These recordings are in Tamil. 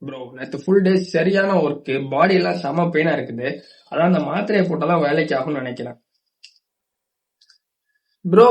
ப்ரோ நேற்று ஃபுல் டே சரியான ஒர்க்கு, பாடி எல்லாம் செம பெயினா இருக்குது. அதான் அந்த மாத்திரையை போட்டாதான் வேலைக்கு ஆகும்னு நினைக்கிறேன். ப்ரோ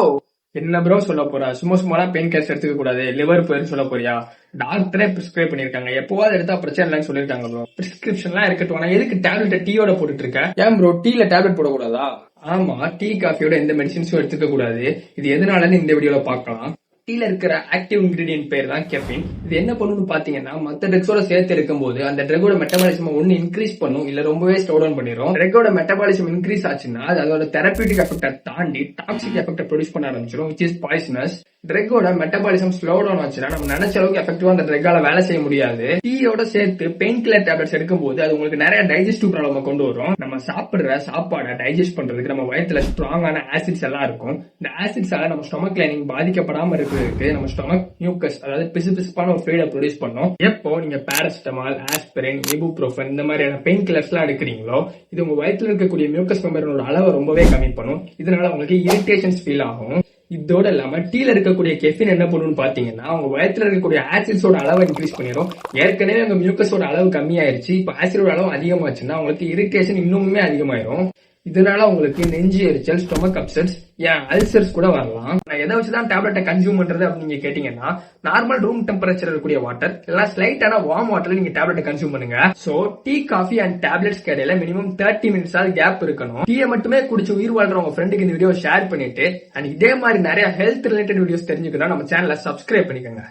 என்ன ப்ரோ சொல்ல போறா? சும்மா சும்மா பெயின் கேஸ் எடுத்துக்க கூடாது, லிவர் போயிரு சொல்ல போறியா? டாக்டரே பிரிஸ்கிரைப் பண்ணிருக்காங்க, எப்போவாது எடுத்தா பிரச்சனை இல்லைன்னு சொல்லிருக்காங்க ப்ரோ. பிரிஸ்கிரிப்ஷன்லாம் இருக்கட்டும், ஆனா எதுக்கு டேப்லெட் டீயோட போட்டுட்டு இருக்க? ஏன் ப்ரோ டீல டேப்லெட் போடக்கூடாதா? ஆமா, டீ காஃபியோட எந்த மெடிசின்ஸும் எடுத்துக்க கூடாது. இது எதனாலன்னு இந்த வீடியோல பார்க்கலாம். டீல இருக்கிற ஆக்டிவ் இன்கிரீடியன்ட் பேர் தான் கெஃபின். இது என்ன பண்ணுன்னு பாத்தீங்கன்னா, மத்த ட்ரக்ஸோட சேர்த்து இருக்கும்போது அந்த ட்ரக்கோட மெட்டபாலிசம் ஒன்னு இன்க்ரீஸ் பண்ணும், இல்ல ரொம்பவே ஸ்லோ டவுன் பண்ணிடும். ட்ரக்கோட மெட்டபாலிசம் இன்க்ரீஸ் ஆச்சுன்னா அது அதோட தெரபியூட்டிக் எஃபெக்டை தாண்டி டாக்ஸிக் எஃபெக்டை ப்ரொடியூஸ் பண்ண ஆரம்பிச்சிடும், விச் இஸ் பாய்சனஸ். ட்ரக்கோட மெட்டபாலிசம் ஸ்லோ டவுன் ஆச்சுன்னா நம்ம நினைச்ச அளவுக்கு எஃபெக்டிவா அந்த ட்ரக்கால வேலை செய்ய முடியாது. டீயோட சேர்த்து பெயின் கில்லர் டேப்லெட்ஸ் எடுக்கும்போது அது உங்களுக்கு நிறைய டைஜஸ்டிவ் ப்ராப்ளம் கொண்டு வரும். நம்ம சாப்பிடுற சாப்பாடை டைஜஸ்ட் பண்றதுக்கு நம்ம வயிற்றுல ஸ்ட்ராங்கான ஆசிட்ஸ் எல்லாம் இருக்கும். இந்த ஆசிட்ஸால நம்ம ஸ்டொமக் லைனிங் பாதிக்கப்படாம இருக்கிறதுக்கு நம்ம ஸ்டொமக் மியூக்கஸ், அதாவது பிசுபிசுப்பான ஒரு ஃப்ளூயிட ப்ரொடியூஸ் பண்ணும். எப்போ நீங்க பாராசிட்டமால், ஆஸ்பிரின், இபுப்ரோஃபன் இந்த மாதிரியான பெயின் கில்லர்ஸ் எல்லாம் எடுக்கிறீங்களோ இது உங்க வயிற்றுல இருக்கக்கூடிய மியூக்கஸ் மெம்பரோட அளவை ரொம்பவே கம்மி பண்ணும். இதனால உங்களுக்கு இரிட்டேஷன்ஸ் ஃபீல் ஆகும். இதோட இல்லாம டீல இருக்கக்கூடிய கெஃபின் என்ன பண்ணுன்னு பாத்தீங்கன்னா உங்க வயிற்றுல இருக்கக்கூடிய ஆசிட்ஸோட அளவை இன்க்ரீஸ் பண்ணிடும். ஏற்கனவே உங்க மியூக்கஸோட அளவு கம்மியாயிருச்சு, இப்ப ஆசிடோட அளவு அதிகமாச்சுன்னா உங்களுக்கு இரிட்டேஷன் இன்னுமே அதிகமாயிரும். இதனால உங்களுக்கு நெஞ்சு எரிச்சல், ஸ்டொமக் அப்செட்ஸ், ஏன் அல்சர்ஸ் கூட வரலாம். நான் எதை வச்சுதான் டேப்லெட்டை கன்சியூம் பண்றது அப்படின்னு நீங்க கேட்டீங்கன்னா, நார்மல் ரூம் டெம்பரேச்சர் இருக்கக்கூடிய வாட்டர் இல்ல ஸ்லைட்டான வார்ம் வாட்டர்ல நீங்க டேப்லெட்டை கன்சியூம் பண்ணுங்க. So tea, coffee and tablets இடையில மினிமம் 30 மினிட்ஸ் கேப் இருக்கணும். டீயை மட்டுமே குடிச்சு உயிர் வாழ்ற உங்க ஃப்ரெண்டுக்கு இந்த வீடியோ ஷேர் பண்ணிட்டு, அண்ட் இதே மாதிரி நிறைய ஹெல்த் ரிலேட்டட் வீடியோஸ் தெரிஞ்சுக்கணும் நம்ம சேனலை சப்ஸ்கிரைப் பண்ணிக்கோங்க.